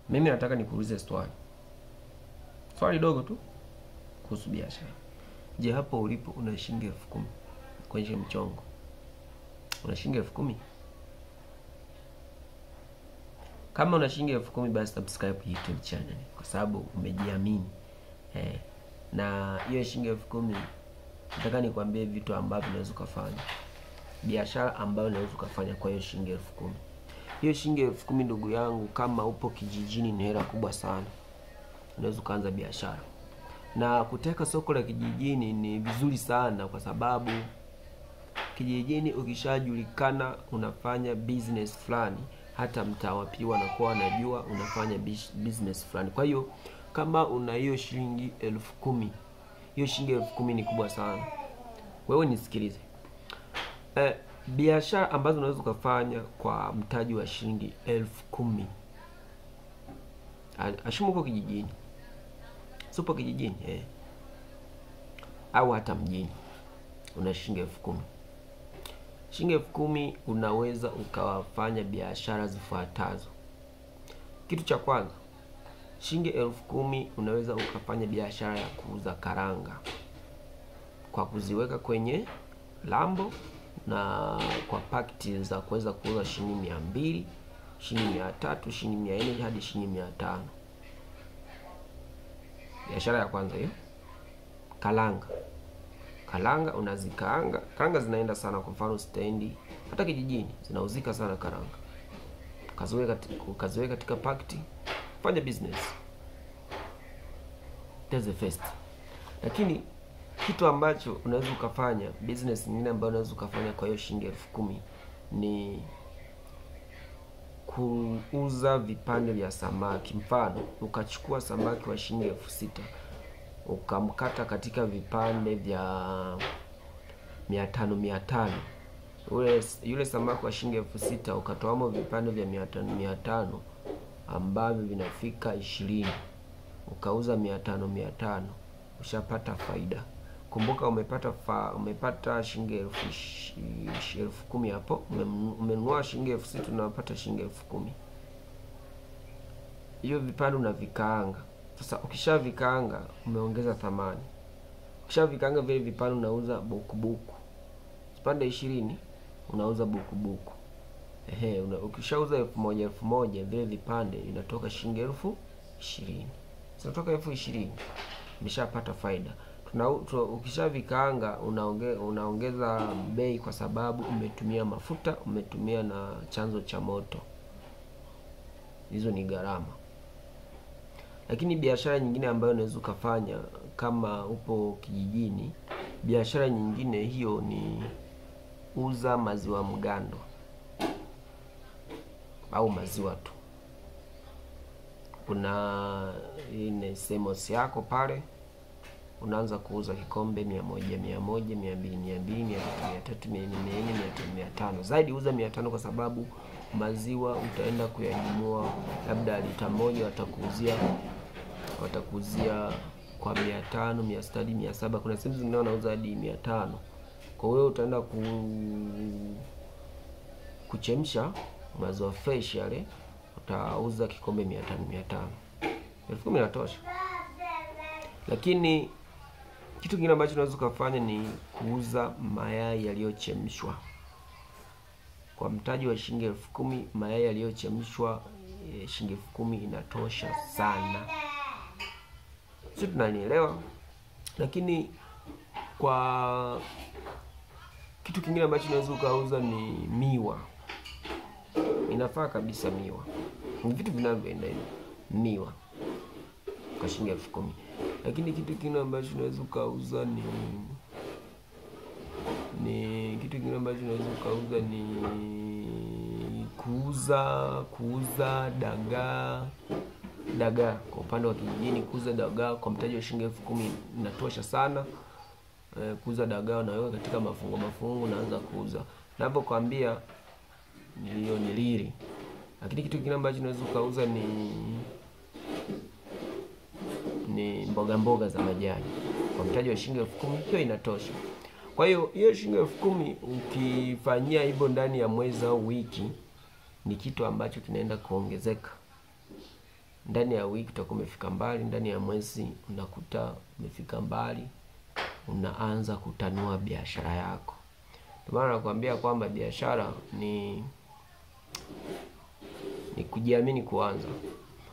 Mimi nataka nikuulize swali dogo tu kuhusu biashara. Je, hapo ulipo una shilingi 10,000 kwenye mchongo? Una shilingi 10,000? Kama una shilingi 10,000 basi subscribe YouTube channel kwa sababu umejiamini. Na hiyo shilingi 10,000 nataka nikwambie vitu ambavyo unaweza kufanya. Biashara ambayo unaweza kufanya kwa hiyo shilingi 10,000. Hiyo shilingi 10,000 ndugu yangu, kama upo kijijini ni hela kubwa sana. Unaweza kuanza biashara. Na kuteka soko la kijijini ni vizuri sana kwa sababu kijijini ukishajulikana unafanya business fulani, hata mtaa wa pili wanakuwa wanajua unafanya business fulani. Kwa hiyo kama una hiyo shilingi 10,000, hiyo shilingi 10,000 ni kubwa sana. Wewe nisikilize. Biashara ambazo unaweza kufanya kwa mtaji wa shilingi 10,000. Ashumu uko kijijini. Supo kijijini au hata mjini una shilingi 10,000. Shilingi 10,000 unaweza ukawafanya biashara zifuatazo. Kitu cha kwanza, shilingi 10,000 unaweza ukafanya biashara ya kuuza karanga kwa kuziweka kwenye lambo na kwa pakiti za kuweza kuuza shilingi 200, shilingi 300, shilingi 400 hadi shilingi 500. Biashara ya kwanza hiyo. Karanga unazikaanga. Karanga zinaenda sana, kwa mfano stendi hata kijijini zinauzika sana karanga. Kaziweka katika pakiti, fanya business. That's the first. Lakini kitu ambacho unaweza ukafanya, business nyingine ambayo unaweza ukafanya kwa hiyo shilingi 10,000 ni kuuza vipande vya samaki. Mfano, ukachukua samaki wa shilingi 6,000 ukamkata katika vipande vya 500. Yule samaki wa shilingi 6,000 ukatoamo vipande vya 500 ambavyo vinafika 20. Ukauza 500, ushapata faida. Kumbuka umepata shilingi 10,000 hapo. Umenunua shilingi 6,000 unapata shilingi 10,000. Hiyo vipande unavikaanga. Sasa ukishavikaanga umeongeza thamani. Ukishavikaanga vile vipande unauza buku. Vipande 20 unauza buku. Ukishauza 1,000 vile vipande inatoka shilingi 20,000. Zinatoka 20,000. Umeshapata faida. Ukishavikaanga unaongeza bei kwa sababu umetumia mafuta, umetumia na chanzo cha moto. Hizo ni gharama. Lakini biashara nyingine ambayo unaweza kufanya kama upo kijijini, biashara nyingine hiyo ni uza maziwa mgando au maziwa tu. Kuna ile semos yako pale, unaanza kuuza kikombe 100, 100, 200, 200, 300, 400, 500. Zaidi uza 500 kwa sababu maziwa utaenda kuyajumua, labda lita moja watakuzia kwa 500, 600, 700. Kuna sehemu zingine wanauza hadi 500. Kwa hiyo utaenda kuchemsha maziwa fresh yale, utauza kikombe 500. 10,000 inatosha. Lakini kitu kingine ambacho unaweza kufanya ni kuuza mayai yaliyochemshwa. Kwa mtaji wa shilingi 10,000, mayai yaliyochemshwa shilingi 10,000 inatosha sana. Sisi tunanielewa. Lakini kwa kitu kingine ambacho unaweza ukauza ni miwa. Inafaa kabisa miwa. Ni vitu vinavyoenda hivi. Miwa kwa shilingi 10,000. Lakini kitu kingine ambacho unaweza ukauza ni kuuza dagaa. Kwa upande wa kijijini kuuza dagaa kwa mtaji wa shilingi 10,000 inatosha sana. Kuuza dagaa unaweka katika mafungu unaanza kuuza. Ninapokuambia hiyo ni liri. Lakini kitu kingine ambacho unaweza ukauza ni mboga za majani. Kwa mtaji wa shilingi 10,000 hiyo inatosha. Kwa hiyo shilingi 10,000 ukifanyia hivyo ndani ya mwezi au wiki, ni kitu ambacho kinaenda kuongezeka. ndani ya wiki utakuwa umefika mbali, ndani ya mwezi unakuta umefika mbali, unaanza kutanua biashara yako. Ndio maana nakwambia kwamba biashara ni kujiamini kuanza.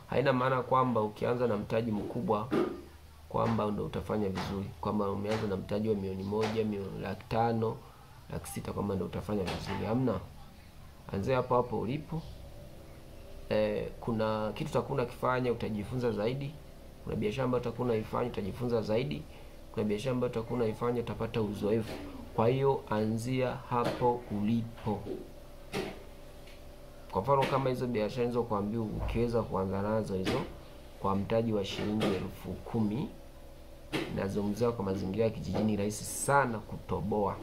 Haina maana kwamba ukianza na mtaji mkubwa kwamba ndio utafanya vizuri, kwamba umeanza na mtaji wa milioni 1, 500,000, 600,000 kwamba ndio utafanya vizuri. Hamna. Anzia hapo hapo ulipo. Kuna kitu utakuna kifanya utajifunza zaidi. Kuna biashara ambayo utakuna ifanya utajifunza zaidi. Kuna biashara ambayo utakuna ifanya utapata uzoefu. Kwa hiyo anzia hapo ulipo. Kwa mfano kama hizo biashara hizo kuambia ukiweza kuanza nazo hizo kwa mtaji wa shilingi 10,000, nazungumzia kwa mazingira ya kijijini, rahisi sana kutoboa.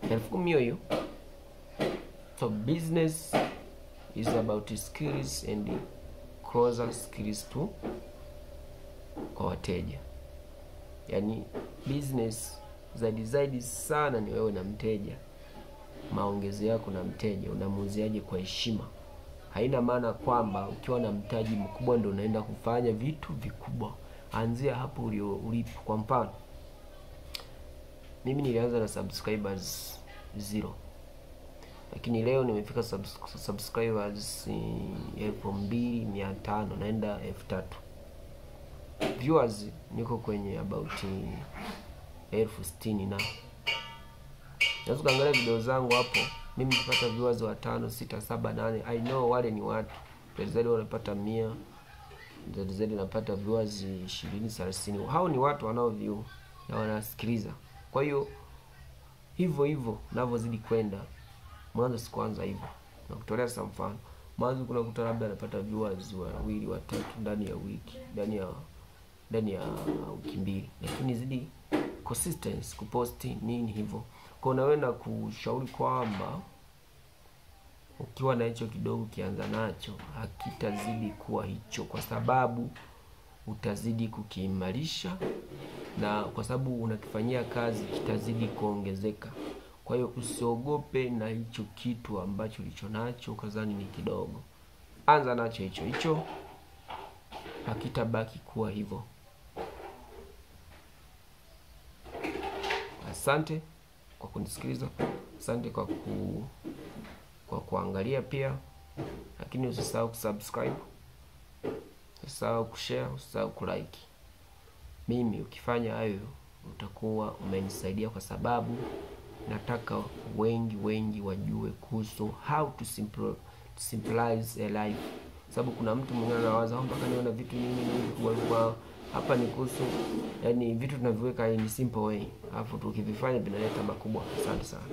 10,000 hiyo. So business is about skills and closer skills to kwa wateja. Yaani business zaidi sana ni wewe na mteja. Maongezi yako na mteja, unamuuziaje kwa heshima. Haina maana kwamba ukiwa na mtaji mkubwa ndio unaenda kufanya vitu vikubwa. Anzia hapo ulipo. Kwa mfano, mimi nilianza na subscribers 0. Lakini leo nimefika subscribers 2,500, naenda 3,000. Viewers niko kwenye about 60,000 na. Naweza kuangalia video zangu hapo, mimi nipata viewers wa 5, 6, 7, 8. I know wale ni watu. Zaidi wanapata 100, zaidi napata viewers 20, 30. Hao ni watu wanao view na wanasikiliza. Kwa hiyo hivyo ninavyozidi kwenda, mwanzo sikuanza hivyo. Nakutolea some mfano. Mwanzo kuna kuta labda napata viewers 2, 3 ndani ya wiki, ndani ya wiki 2. Lakini zidi consistency, kuposti nini hivyo. Kwa hiyo naenda kushauri kwamba ukiwa na hicho kidogo kianza nacho, hakitazidi kuwa hicho, kwa sababu utazidi kukiimarisha, na kwa sababu unakifanyia kazi kitazidi kuongezeka. Kwa hiyo usiogope na hicho kitu ambacho ulicho nacho ukazani ni kidogo. Anza nacho hicho, hakitabaki kuwa hivyo. Asante kwa kunisikiliza. Asante kwa kuangalia pia. Lakini usisahau kusubscribe, usisahau kushare, usisahau kulike. Mimi ukifanya hayo utakuwa umenisaidia, kwa sababu nataka wengi wajue kuhusu how to simplify a life. Sababu kuna mtu mwingine anawaza mpaka niona vitu nini kwa hapa ni kuhusu, yani vitu tunaviweka in simple way, alafu tukivifanya vinaleta makubwa. Asante sana.